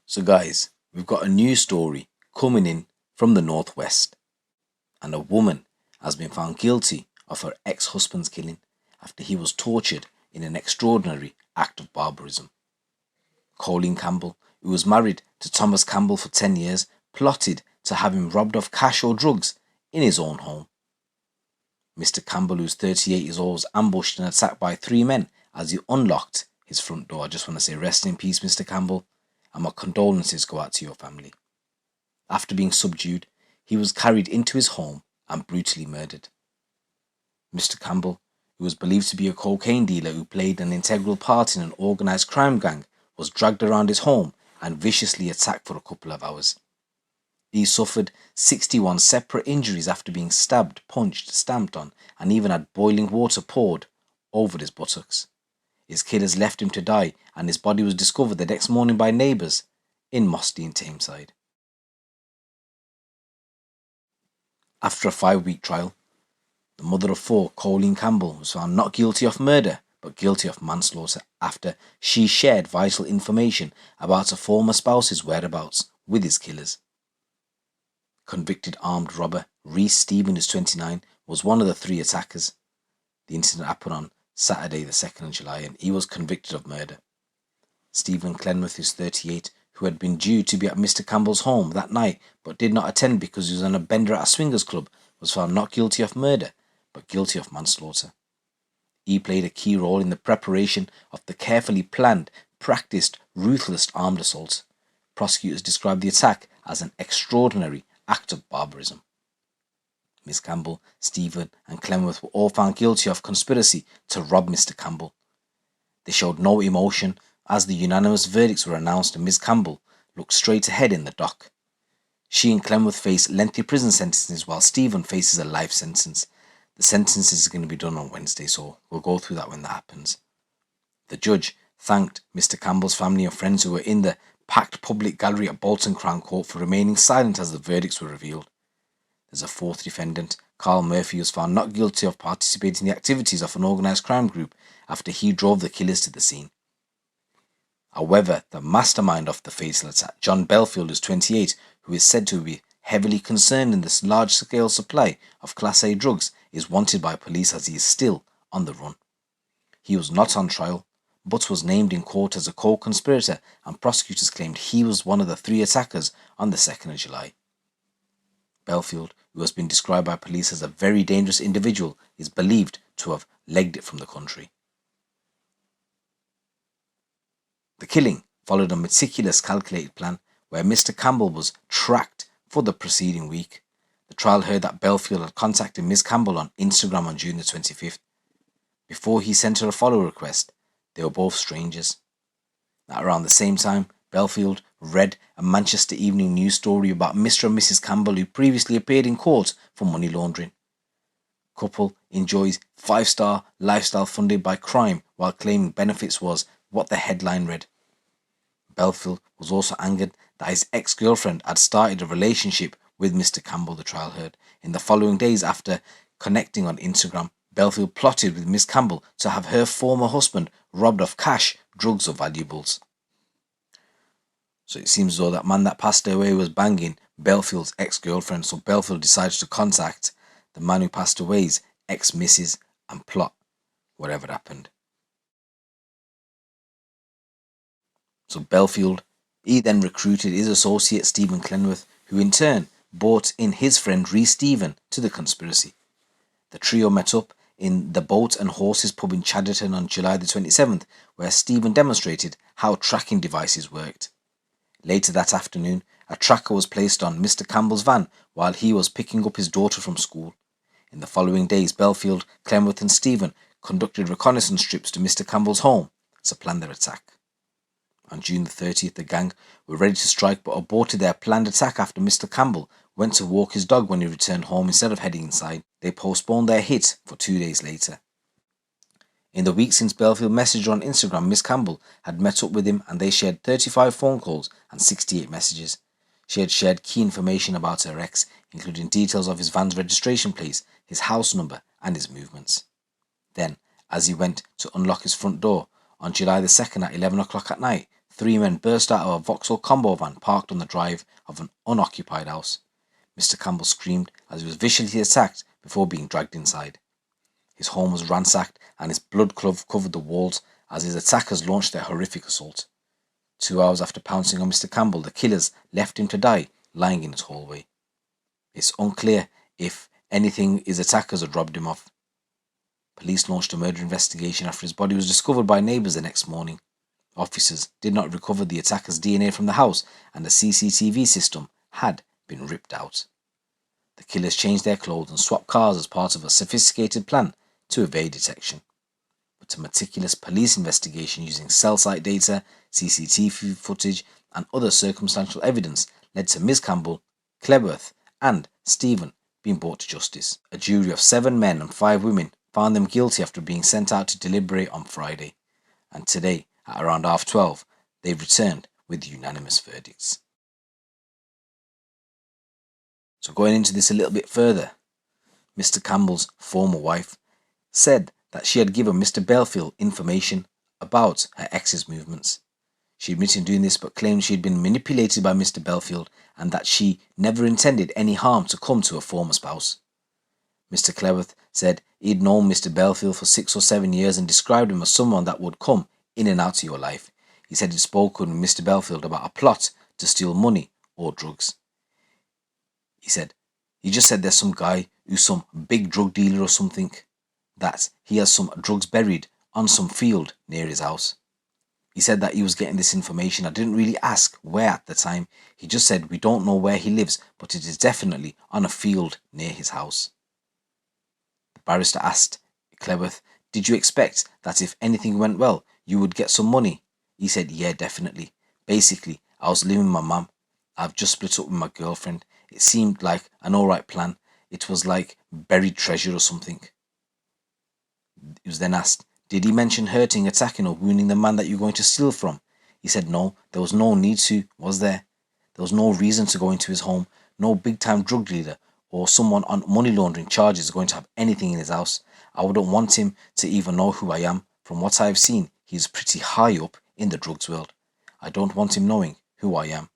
So guys, we've got a new story coming in from the northwest, and a woman has been found guilty of her ex-husband's killing after he was tortured in an extraordinary act of barbarism. Colleen Campbell, who was married to Thomas Campbell for 10 years, plotted to have him robbed of cash or drugs in his own home. Mr. Campbell, who's 38 years old, was ambushed and attacked by 3 men as he unlocked his front door. I just want to say rest in peace, Mr. Campbell, and my condolences go out to your family. After being subdued, he was carried into his home and brutally murdered. Mr. Campbell, who was believed to be a cocaine dealer who played an integral part in an organised crime gang, was dragged around his home and viciously attacked for a couple of hours. He suffered 61 separate injuries after being stabbed, punched, stamped on, and even had boiling water poured over his buttocks. His killers left him to die, and his body was discovered the next morning by neighbours in Mosty in Tameside. After a 5-week trial, the mother of 4, Colleen Campbell, was found not guilty of murder, but guilty of manslaughter after she shared vital information about her former spouse's whereabouts with his killers. Convicted armed robber Reese Stephen, who's 29, was one of the 3 attackers. The incident happened on Saturday the 2nd of July, and he was convicted of murder. Stephen Clenworth, who's 38, who had been due to be at Mr. Campbell's home that night but did not attend because he was on a bender at a swingers club, was found not guilty of murder but guilty of manslaughter. He played a key role in the preparation of the carefully planned, practiced, ruthless armed assault. Prosecutors described the attack as an extraordinary act of barbarism. Miss Campbell, Stephen and Clenworth were all found guilty of conspiracy to rob Mr. Campbell. They showed no emotion as the unanimous verdicts were announced, and Miss Campbell looked straight ahead in the dock. She and Clenworth face lengthy prison sentences while Stephen faces a life sentence. The sentences are going to be done on Wednesday, so we'll go through that when that happens. The judge thanked Mr. Campbell's family and friends who were in the packed public gallery at Bolton Crown Court for remaining silent as the verdicts were revealed. There's a 4th defendant, Carl Murphy, was found not guilty of participating in the activities of an organised crime group after he drove the killers to the scene. However, the mastermind of the fatal attack, John Belfield, who's 28, who is said to be heavily concerned in this large-scale supply of Class A drugs, is wanted by police as he is still on the run. He was not on trial, but was named in court as a co-conspirator, and prosecutors claimed he was one of the 3 attackers on the 2nd of July. Belfield, who has been described by police as a very dangerous individual, is believed to have legged it from the country. The killing followed a meticulous, calculated plan where Mr. Campbell was tracked for the preceding week. The trial heard that Belfield had contacted Ms. Campbell on Instagram on June the 25th. Before he sent her a follow request, they were both strangers. At around the same time, Belfield read a Manchester Evening News story about Mr. and Mrs. Campbell, who previously appeared in court for money laundering. Couple enjoys 5-star lifestyle funded by crime while claiming benefits was what the headline read. Belfield was also angered that his ex-girlfriend had started a relationship with Mr. Campbell, the trial heard. In the following days after connecting on Instagram, Belfield plotted with Miss Campbell to have her former husband robbed of cash, drugs or valuables. So it seems as though that man that passed away was banging Belfield's ex-girlfriend, so Belfield decides to contact the man who passed away's ex-missus and plot whatever happened. So Belfield, he then recruited his associate Stephen Clenworth, who in turn brought in his friend Reese Stephen to the conspiracy. The trio met up in the Boat and Horses pub in Chadderton on July the 27th, where Stephen demonstrated how tracking devices worked. Later that afternoon, a tracker was placed on Mr. Campbell's van while he was picking up his daughter from school. In the following days, Belfield, Clenworth and Stephen conducted reconnaissance trips to Mr. Campbell's home to plan their attack. On June the 30th, the gang were ready to strike but aborted their planned attack after Mr. Campbell went to walk his dog when he returned home instead of heading inside. They postponed their hit for 2 days later. In the week since Belfield messaged her on Instagram, Miss Campbell had met up with him and they shared 35 phone calls and 68 messages. She had shared key information about her ex, including details of his van's registration plate, his house number and his movements. Then, as he went to unlock his front door on July the 2nd at 11 o'clock at night, three men burst out of a Vauxhall combo van parked on the drive of an unoccupied house. Mr. Campbell screamed as he was viciously attacked before being dragged inside. His home was ransacked and his blood covered the walls as his attackers launched their horrific assault. 2 hours after pouncing on Mr. Campbell, the killers left him to die lying in his hallway. It's unclear if anything his attackers had robbed him of. Police launched a murder investigation after his body was discovered by neighbours the next morning. Officers did not recover the attacker's DNA from the house and the CCTV system had been ripped out. The killers changed their clothes and swapped cars as part of a sophisticated plan to evade detection. But a meticulous police investigation using cell site data, CCTV footage, and other circumstantial evidence led to Ms. Campbell, Cleworth, and Stephen being brought to justice. A jury of 7 men and 5 women found them guilty after being sent out to deliberate on Friday, and today, at around 12:30, they've returned with unanimous verdicts. So going into this a little bit further, Mr. Campbell's former wife said that she had given Mr. Belfield information about her ex's movements. She admitted doing this but claimed she had been manipulated by Mr. Belfield and that she never intended any harm to come to her former spouse. Mr. Cleworth said he'd known Mr. Belfield for 6 or 7 years and described him as someone that would come in and out of your life. He said he'd spoken with Mr. Belfield about a plot to steal money or drugs. He said, he just said there's some guy who's some big drug dealer or something, that he has some drugs buried on some field near his house. He said that he was getting this information. I didn't really ask where at the time. He just said we don't know where he lives, but it is definitely on a field near his house. The barrister asked Cleworth, did you expect that if anything went well, you would get some money? He said, yeah, definitely. Basically, I was living with my mum. I've just split up with my girlfriend. It seemed like an alright plan. It was like buried treasure or something. He was then asked, did he mention hurting, attacking or wounding the man that you're going to steal from? He said no, there was no need to, was there? There was no reason to go into his home. No big-time drug dealer or someone on money laundering charges is going to have anything in his house. I wouldn't want him to even know who I am. From what I've seen, he's pretty high up in the drugs world. I don't want him knowing who I am.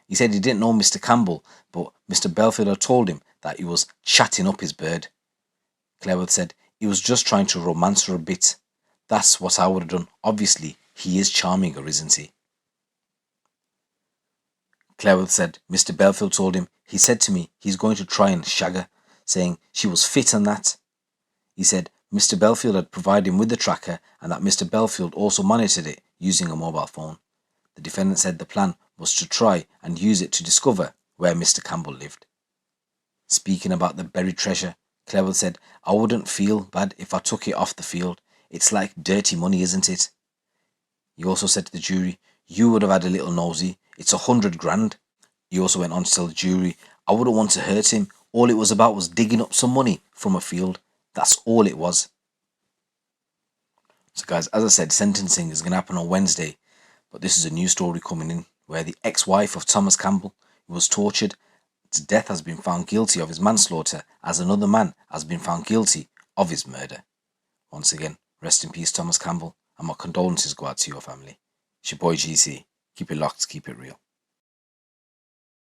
He said he didn't know Mr. Campbell, but Mr. Belfield had told him that he was chatting up his bird. Cleworth said he was just trying to romance her a bit. That's what I would have done. Obviously, he is charming her, isn't he? Cleworth said Mr. Belfield told him, he said to me he's going to try and shag her, saying she was fit and that. He said Mr. Belfield had provided him with the tracker and that Mr. Belfield also monitored it using a mobile phone. The defendant said the plan was to try and use it to discover where Mr. Campbell lived. Speaking about the buried treasure, Cleworth said, I wouldn't feel bad if I took it off the field. It's like dirty money, isn't it? He also said to the jury, you would have had a little nosy. It's 100 grand. He also went on to tell the jury, I wouldn't want to hurt him. All it was about was digging up some money from a field. That's all it was. So guys, as I said, sentencing is going to happen on Wednesday. But this is a new story coming in where the ex-wife of Thomas Campbell, who was tortured to death, has been found guilty of his manslaughter, as another man has been found guilty of his murder. Once again, rest in peace, Thomas Campbell, and my condolences go out to your family. It's your boy GC. Keep it locked, keep it real.